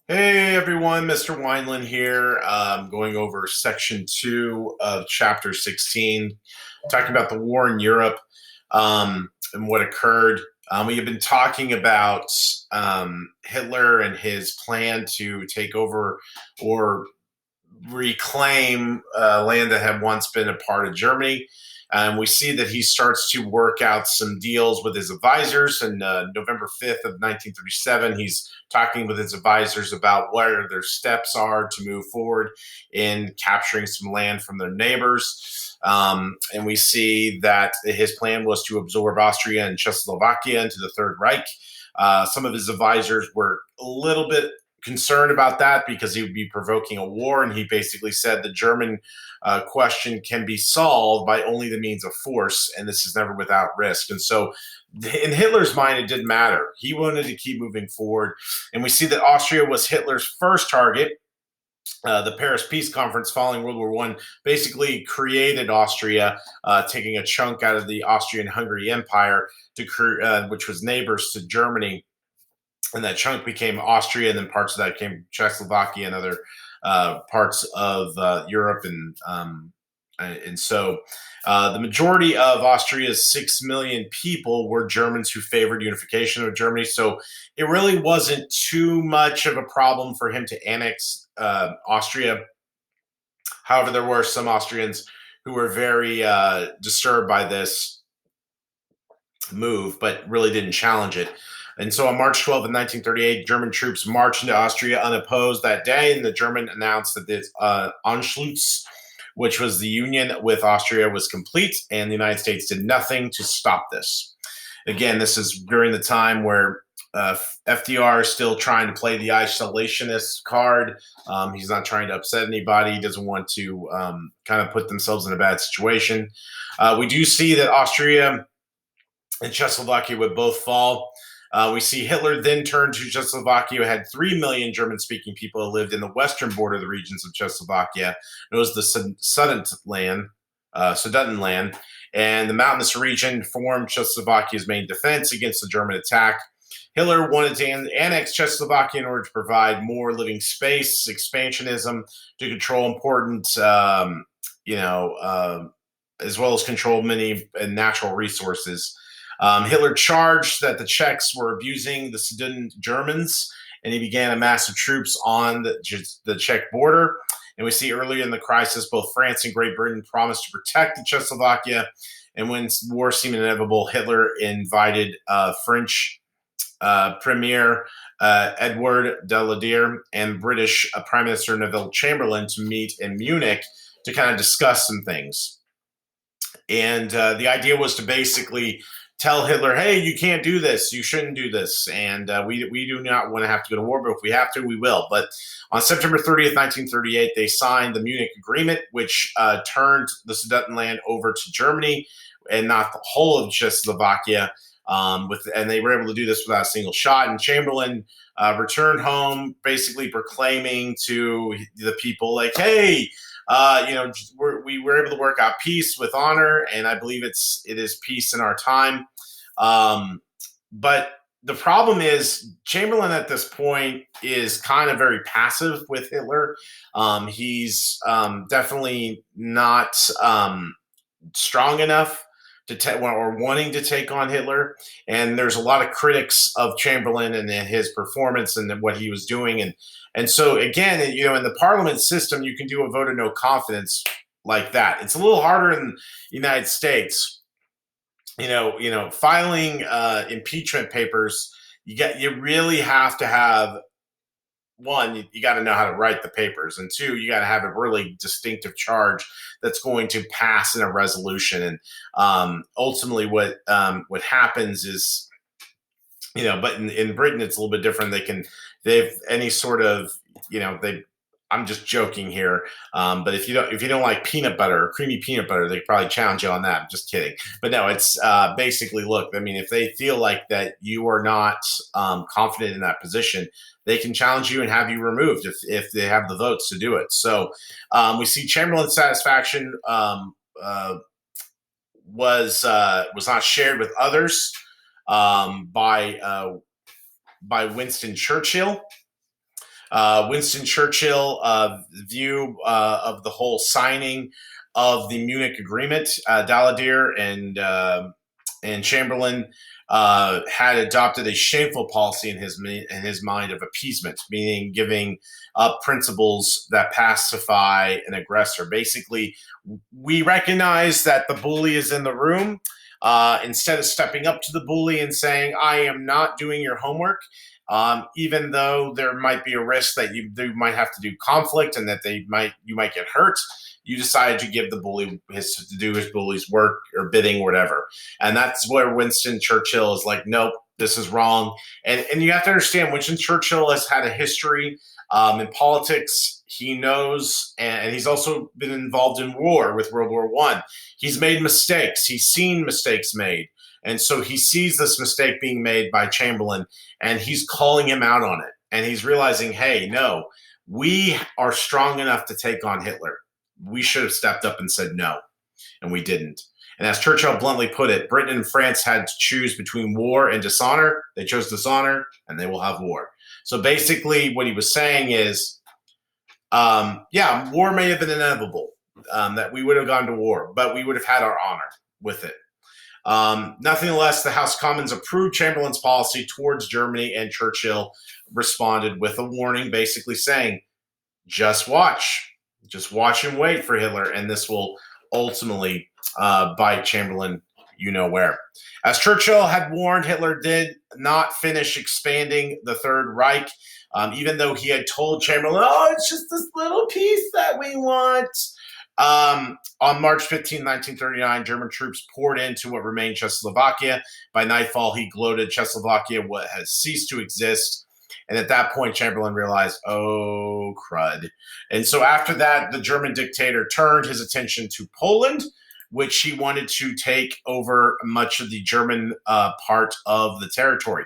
Hey everyone, Mr. Wineland here, going over section 2 of chapter 16, talking about the war in Europe and what occurred. We have been talking about Hitler and his plan to take over or reclaim land that had once been a part of Germany. We see that he starts to work out some deals with his advisors. And November 5th of 1937, he's talking with his advisors about where their steps are to move forward in capturing some land from their neighbors. And we see that his plan was to absorb Austria and Czechoslovakia into the Third Reich. Some of his advisors were a little bit concerned about that because he would be provoking a war. And he basically said the German question can be solved by only the means of force, and this is never without risk. And so, in Hitler's mind, it didn't matter. He wanted to keep moving forward. And we see that Austria was Hitler's first target. The Paris Peace Conference following World War I basically created Austria, taking a chunk out of the Austrian-Hungary Empire, which was neighbors to Germany, and that chunk became Austria, and then parts of that came Czechoslovakia and other parts of Europe, and so the majority of Austria's 6 million people were Germans who favored unification of Germany. So it really wasn't too much of a problem for him to annex Austria. However, there were some Austrians who were very disturbed by this move, but really didn't challenge it. And so on March 12th, 1938, German troops marched into Austria unopposed that day, and the German announced that this Anschluss, which was the union with Austria, was complete, and the United States did nothing to stop this. Again, this is during the time where FDR is still trying to play the isolationist card. He's not trying to upset anybody. He doesn't want to kind of put themselves in a bad situation. We do see that Austria and Czechoslovakia would both fall. We see Hitler then turned to Czechoslovakia, who had 3 million German-speaking people who lived in the western border of the regions of Czechoslovakia. It was the Sudetenland, and the mountainous region formed Czechoslovakia's main defense against the German attack. Hitler wanted to annex Czechoslovakia in order to provide more living space, expansionism, to control important, as well as control many natural resources. Hitler charged that the Czechs were abusing the Sudeten Germans, and he began a mass of troops on the Czech border. And we see earlier in the crisis, both France and Great Britain promised to protect the Czechoslovakia. And when war seemed inevitable, Hitler invited French Premier Edward Daladier and British Prime Minister Neville Chamberlain to meet in Munich to kind of discuss some things. And the idea was to basically tell Hitler, hey, you can't do this. You shouldn't do this. And we do not want to have to go to war, but if we have to, we will. But on September 30th, 1938, they signed the Munich Agreement, which turned the Sudetenland over to Germany and not the whole of Czechoslovakia. And they were able to do this without a single shot. And Chamberlain returned home, basically proclaiming to the people, like, hey, we were able to work out peace with honor, and I believe it is peace in our time. But the problem is Chamberlain at this point is kind of very passive with Hitler. He's definitely not strong enough to or wanting to take on Hitler. And there's a lot of critics of Chamberlain and his performance and what he was doing. And so again, in the parliament system, you can do a vote of no confidence like that. It's a little harder in the United States. Filing impeachment papers, you really have to have, one, you got to know how to write the papers, and two, you got to have a really distinctive charge that's going to pass in a resolution. And ultimately, what happens is, but in Britain it's a little bit different. They've any sort of, I'm just joking here, but if you don't like peanut butter or creamy peanut butter, they probably challenge you on that. I'm just kidding, but no, it's basically, look, I mean, if they feel like that you are not confident in that position, they can challenge you and have you removed if they have the votes to do it. So we see Chamberlain's satisfaction was not shared with others by Winston Churchill. Winston Churchill view of the whole signing of the Munich Agreement, Daladier and Chamberlain had adopted a shameful policy in his mind of appeasement, meaning giving up principles that pacify an aggressor. Basically, we recognize that the bully is in the room. Instead of stepping up to the bully and saying, "I am not doing your homework," even though there might be a risk that you might have to do conflict and that you might get hurt, you decided to give the bully to do his bully's work or bidding, whatever. And that's where Winston Churchill is like, nope, this is wrong. And you have to understand, Winston Churchill has had a history in politics. He knows, and he's also been involved in war with World War I. He's made mistakes. He's seen mistakes made. And so he sees this mistake being made by Chamberlain, and he's calling him out on it. And he's realizing, hey, no, we are strong enough to take on Hitler. We should have stepped up and said no, and we didn't. And as Churchill bluntly put it, Britain and France had to choose between war and dishonor. They chose dishonor, and they will have war. So basically what he was saying is, yeah, war may have been inevitable, that we would have gone to war, but we would have had our honor with it. Nonetheless, the House of Commons approved Chamberlain's policy towards Germany, and Churchill responded with a warning, basically saying, just watch and wait for Hitler, and this will ultimately bite Chamberlain you know where. As Churchill had warned, Hitler did not finish expanding the Third Reich, even though he had told Chamberlain, oh, it's just this little piece that we want. On March 15, 1939, German troops poured into what remained Czechoslovakia. By nightfall, he gloated Czechoslovakia has ceased to exist. And at that point, Chamberlain realized, oh, crud. And so after that, the German dictator turned his attention to Poland, which he wanted to take over much of the German part of the territory.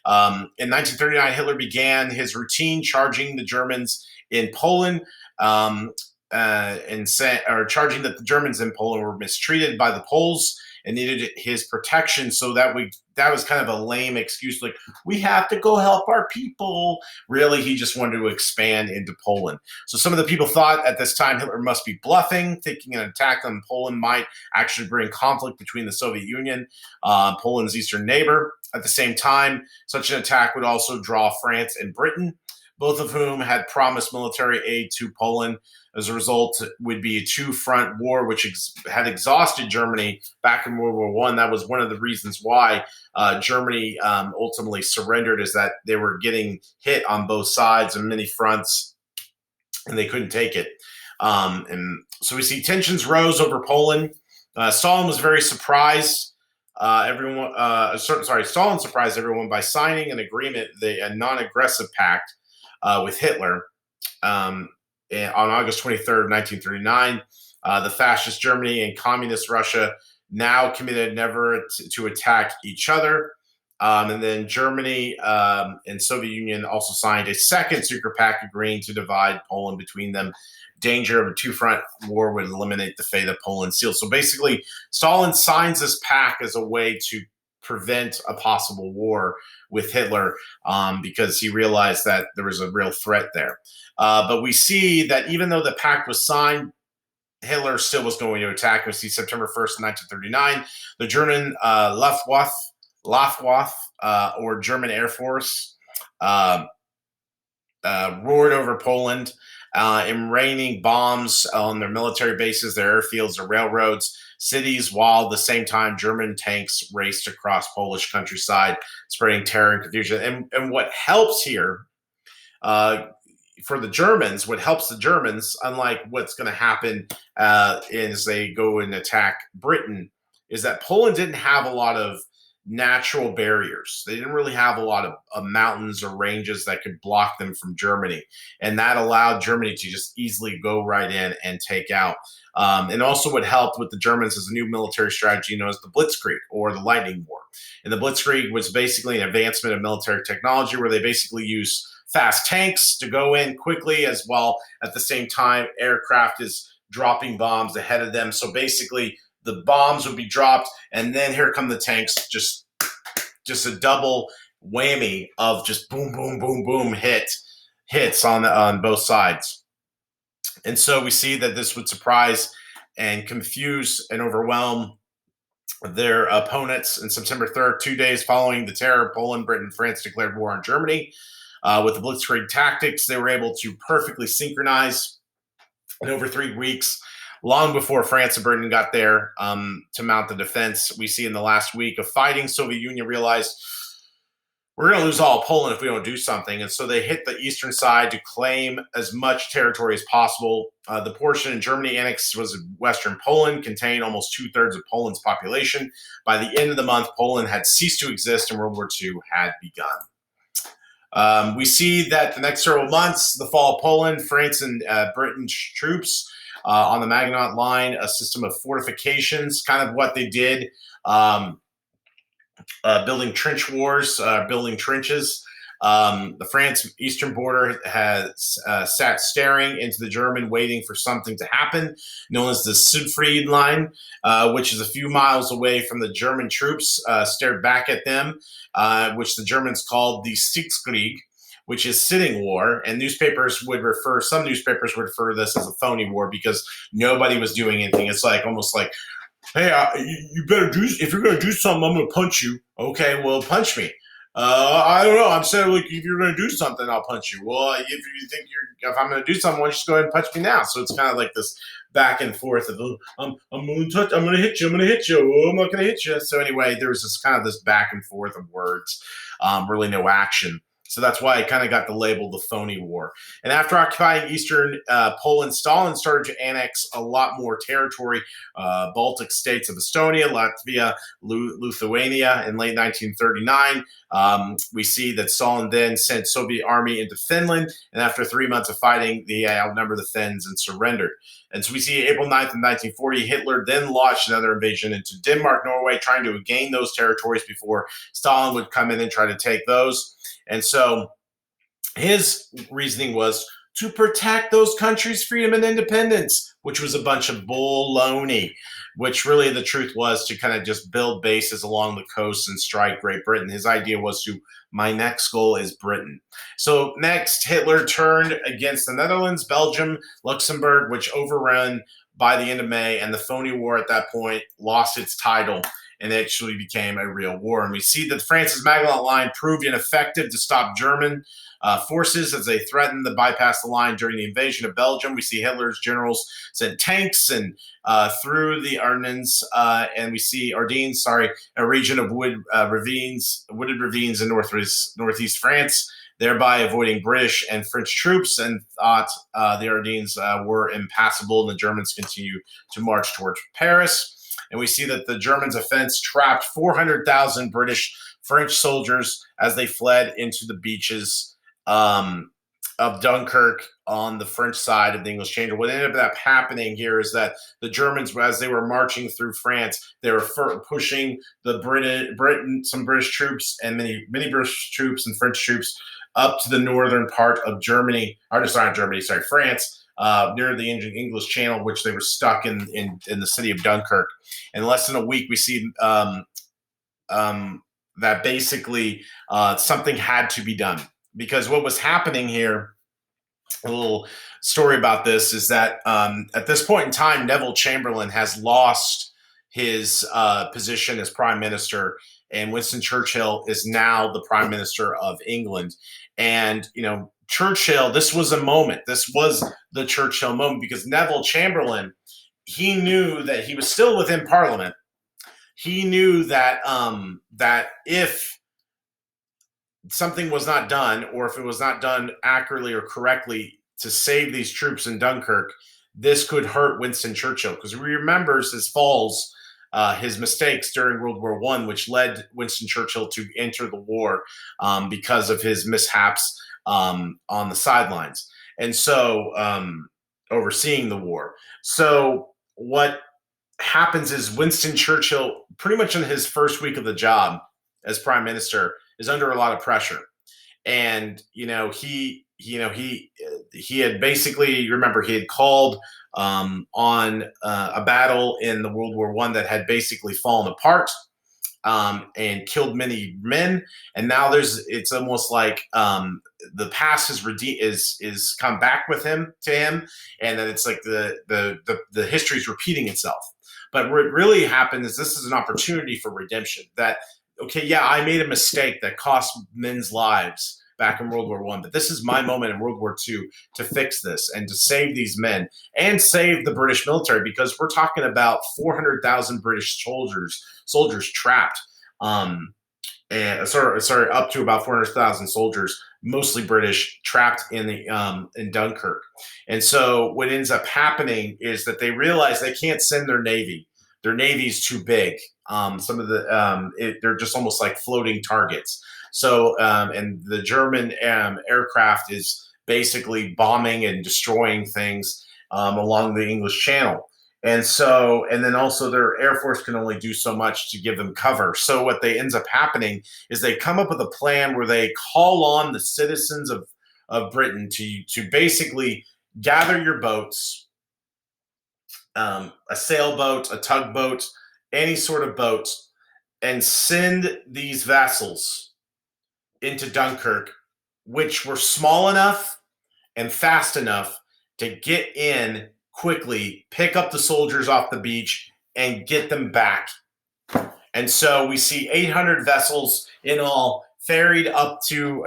In 1939, Hitler began his routine charging the Germans in Poland, charging that the Germans in Poland were mistreated by the Poles and needed his protection. So that was kind of a lame excuse, like, we have to go help our people. Really, he just wanted to expand into Poland. So some of the people thought at this time Hitler must be bluffing, thinking an attack on Poland might actually bring conflict between the Soviet Union, Poland's eastern neighbor. At the same time, such an attack would also draw France and Britain, both of whom had promised military aid to Poland. As a result, it would be a two-front war, which had exhausted Germany back in World War I. That was one of the reasons why Germany ultimately surrendered, is that they were getting hit on both sides and many fronts, and they couldn't take it. And so we see tensions rose over Poland. Stalin was very surprised. Stalin surprised everyone by signing an agreement, a non-aggressive pact with Hitler. On August 23rd, 1939, the fascist Germany and communist Russia now committed never to attack each other. And then Germany and Soviet Union also signed a second secret pact agreeing to divide Poland between them. Danger of a two-front war would eliminate the fate of Poland sealed. So basically, Stalin signs this pact as a way to prevent a possible war with Hitler, because he realized that there was a real threat there. But we see that even though the pact was signed, Hitler still was going to attack. We see September 1st, 1939, the German Luftwaffe, or German Air Force, roared over Poland, and raining bombs on their military bases, their airfields, their railroads, cities, while at the same time German tanks raced across Polish countryside, spreading terror and confusion. And what helps here for the Germans, what helps the Germans, unlike what's going to happen as they go and attack Britain, is that Poland didn't have a lot of natural barriers. They didn't really have a lot of mountains or ranges that could block them from Germany. And that allowed Germany to just easily go right in and take out. And also what helped with the Germans is a new military strategy known as the Blitzkrieg, or the Lightning War. And the Blitzkrieg was basically an advancement of military technology where they basically used fast tanks to go in quickly, as well at the same time aircraft is dropping bombs ahead of them. So basically the bombs would be dropped, and then here come the tanks, just a double whammy of just boom, boom, boom, boom, hit hits on both sides. And so we see that this would surprise and confuse and overwhelm their opponents. And September 3rd, 2 days following the terror, Poland, Britain, and France declared war on Germany. With the Blitzkrieg tactics, they were able to perfectly synchronize in over 3 weeks, long before France and Britain got there to mount the defense. We see in the last week of fighting, Soviet Union realized we're going to lose all of Poland if we don't do something. And so they hit the eastern side to claim as much territory as possible. The portion in Germany annexed was Western Poland, contained almost 2/3 of Poland's population. By the end of the month, Poland had ceased to exist and World War II had begun. We see that the next several months, the fall of Poland, France and Britain's troops on the Maginot Line, a system of fortifications, kind of what they did, building trench wars, building trenches. The France eastern border has sat staring into the German, waiting for something to happen, known as the Sudetenland line, which is a few miles away from the German troops, stared back at them, which the Germans called the Blitzkrieg, which is sitting war. And some newspapers would refer to this as a phony war because nobody was doing anything. It's like almost like, hey, you better do, if you're going to do something, I'm going to punch you. Okay, well, punch me. I don't know. I'm saying, like, if you're going to do something, I'll punch you. Well, if you think if I'm going to do something, why don't you just go ahead and punch me now? So it's kind of like this back and forth of, I'm going to hit you. I'm going to hit you. Oh, I'm not going to hit you. So anyway, there's this kind of this back and forth of words, really no action. So that's why I kind of got the label the phony war. And after occupying eastern Poland, Stalin started to annex a lot more territory, Baltic states of Estonia, Latvia, Lithuania in late 1939. We see that Stalin then sent Soviet army into Finland, and after 3 months of fighting, they outnumbered the Finns and surrendered. And so we see April 9th of 1940, Hitler then launched another invasion into Denmark, Norway, trying to gain those territories before Stalin would come in and try to take those. And so his reasoning was to protect those countries' freedom and independence, which was a bunch of baloney, which really the truth was to kind of just build bases along the coast and strike Great Britain. His idea was my next goal is Britain. So next, Hitler turned against the Netherlands, Belgium, Luxembourg, which overran by the end of May, and the phony war at that point lost its title and actually became a real war. And we see that France's Maginot Line proved ineffective to stop German forces as they threatened to bypass the line during the invasion of Belgium. We see Hitler's generals sent tanks and through the Ardennes, and we see Ardennes, a region of wooded ravines in northeast France, thereby avoiding British and French troops, and thought the Ardennes were impassable, and the Germans continue to march towards Paris. And we see that the Germans' offense trapped 400,000 French soldiers as they fled into the beaches of Dunkirk on the French side of the English Channel. What ended up happening here is that the Germans, as they were marching through France, they were pushing some British troops and many British troops and French troops up to the northern part of Germany, France. Near the English Channel, which they were stuck in the city of Dunkirk. In less than a week, we see that basically something had to be done. Because what was happening here, a little story about this, is that at this point in time, Neville Chamberlain has lost his position as prime minister, and Winston Churchill is now the prime minister of England. And, Churchill, this was a moment. This was the Churchill moment because Neville Chamberlain, he knew that he was still within Parliament. He knew that that if something was not done, or if it was not done accurately or correctly to save these troops in Dunkirk, this could hurt Winston Churchill, because he remembers his falls, his mistakes during World War I, which led Winston Churchill to enter the war because of his mishaps on the sidelines. And so overseeing the war. So what happens is Winston Churchill, pretty much in his first week of the job as prime minister, is under a lot of pressure. And, he had basically, remember, he had called on a battle in the World War I that had basically fallen apart. and killed many men. And now it's almost like the past is come back with him to him, and then it's like the history is repeating itself. But what really happened is this is an opportunity for redemption. That okay, yeah, I made a mistake that cost men's lives back in World War One, but this is my moment in World War Two to fix this and to save these men and save the British military, because we're talking about 400,000 British soldiers trapped. And sorry, up to about 400,000 soldiers, mostly British, trapped in Dunkirk. And so what ends up happening is that they realize they can't send their navy. Their navy's too big. They're just almost like floating targets. So and the German aircraft is basically bombing and destroying things along the English Channel. And then also their air force can only do so much to give them cover. So what they ends up happening is they come up with a plan where they call on the citizens of Britain to basically gather your boats, a sailboat, a tugboat, any sort of boat, and send these vessels into Dunkirk, which were small enough and fast enough to get in quickly, pick up the soldiers off the beach, and get them back. And so we see 800 vessels in all ferried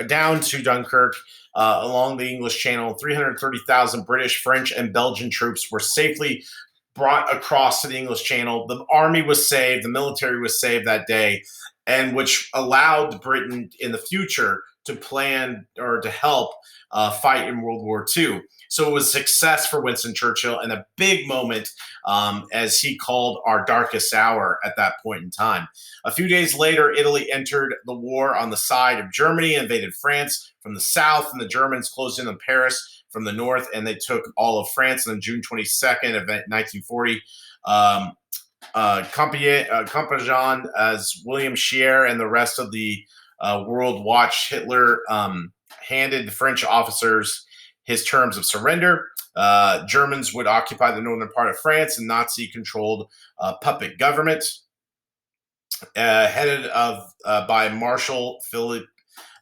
down to Dunkirk along the English Channel. 330,000 British, French, and Belgian troops were safely brought across to the English Channel. The army was saved, the military was saved that day, and which allowed Britain in the future to plan or to help fight in World War II. So it was a success for Winston Churchill and a big moment, as he called our darkest hour at that point in time. A few days later, Italy entered the war on the side of Germany, invaded France from the south, and the Germans closed in on Paris from the north, and they took all of France. And on June 22nd of 1940, Compiègne, as William Scheer and the rest of the world watched Hitler handed the French officers his terms of surrender. Germans would occupy the northern part of France, and Nazi-controlled puppet government headed by Marshal Philippe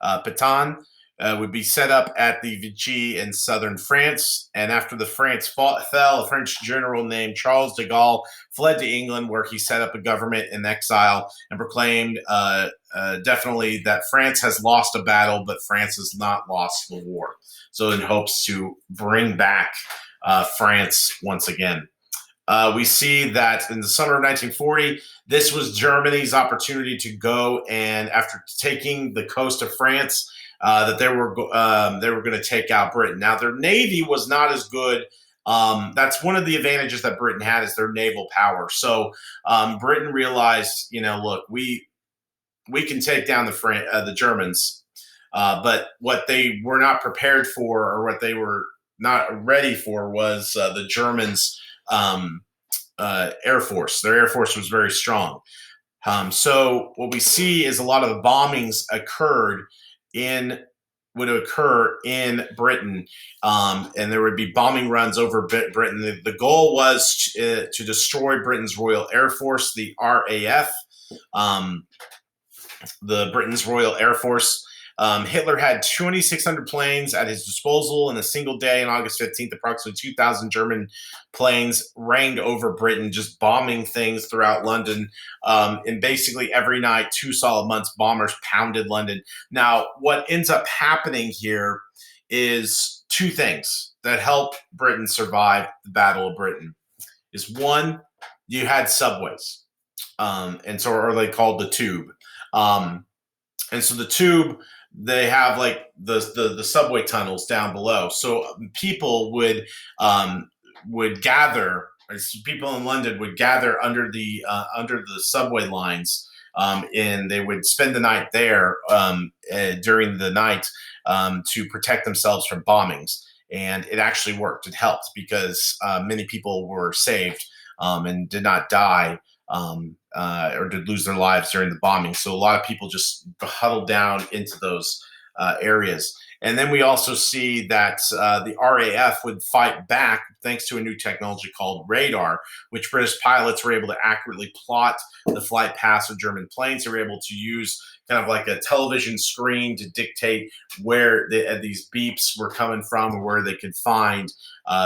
Pétain would be set up at the Vichy in southern France. And after the France fell, a French general named Charles de Gaulle fled to England, where he set up a government in exile and proclaimed definitely that France has lost a battle, but France has not lost the war. So in hopes to bring back France once again. We see that in the summer of 1940, this was Germany's opportunity to go, and after taking the coast of France, that they were going to take out Britain. Now, their navy was not as good. That's one of the advantages that Britain had, is their naval power. So Britain realized, look, we can take down the Germans, but what they were not prepared for, or what they were not ready for, was the Germans' air force. Their air force was very strong. So what we see is a lot of the bombings would occur in Britain, and there would be bombing runs over Britain. The goal was to destroy Britain's Royal Air Force, the RAF, the Britain's Royal Air Force. Hitler had 2,600 planes at his disposal in a single day. On August 15th, approximately 2,000 German planes ranged over Britain, just bombing things throughout London. And basically every night, 2 solid months, bombers pounded London. Now, what ends up happening here is 2 things that help Britain survive the Battle of Britain. Is one, you had subways, and so, or they called the tube. And so the tube, they have like the subway tunnels down below. So people would gather. People in London would gather under the subway lines, and they would spend the night there during the night to protect themselves from bombings. And it actually worked. It helped because many people were saved and did not die. Or did lose their lives during the bombing. So a lot of people just huddled down into those areas. And then we also see that the RAF would fight back thanks to a new technology called radar, which British pilots were able to accurately plot the flight paths of German planes. They were able to use kind of like a television screen to dictate where these beeps were coming from, or where they could find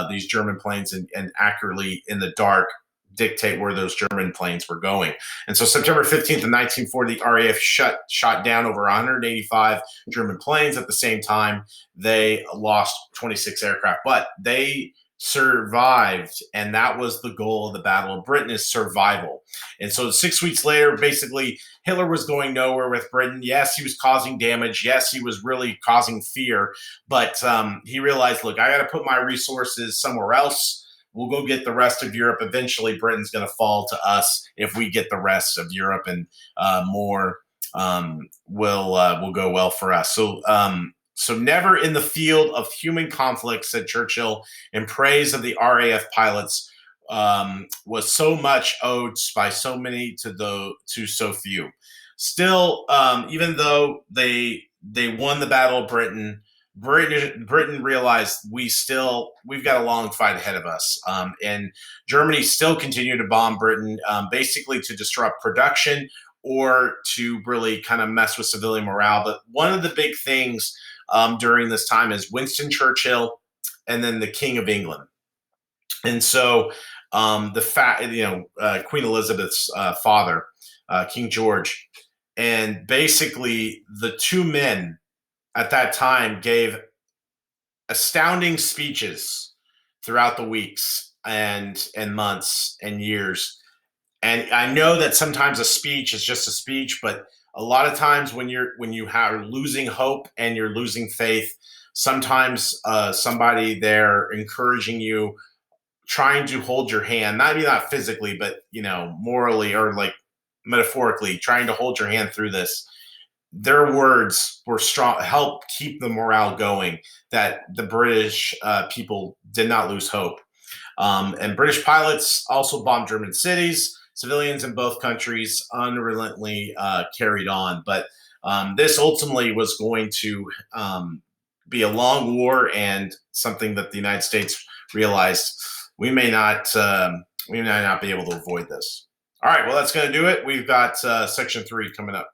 these German planes, and accurately in the dark dictate where those German planes were going. And so September 15th of 1940, the RAF shot down over 185 German planes. At the same time, they lost 26 aircraft, but they survived, and that was the goal of the Battle of Britain, is survival. And so 6 weeks later, basically, Hitler was going nowhere with Britain. Yes, he was causing damage. Yes, he was really causing fear, but he realized, look, I got to put my resources somewhere else. We'll go get the rest of Europe. Eventually, Britain's going to fall to us if we get the rest of Europe, and more will go well for us. So never in the field of human conflict, said Churchill, in praise of the RAF pilots, was so much owed by so many to so few. Still, even though they won the Battle of Britain, Britain realized we've got a long fight ahead of us, and Germany still continued to bomb Britain, basically to disrupt production or to really kind of mess with civilian morale. But one of the big things during this time is Winston Churchill, and then the King of England. And so Queen Elizabeth's father, King George, and basically the two men at that time gave astounding speeches throughout the weeks and months and years. And I know that sometimes a speech is just a speech, but a lot of times when you are losing hope and you're losing faith, sometimes somebody there encouraging you, trying to hold your hand, maybe not physically, but morally or like metaphorically, trying to hold your hand through this. Their words were strong, helped keep the morale going, that the British people did not lose hope. And British pilots also bombed German cities. Civilians in both countries unrelentingly carried on. But this ultimately was going to be a long war, and something that the United States realized we may not be able to avoid this. All right, well, that's going to do it. We've got section 3 coming up.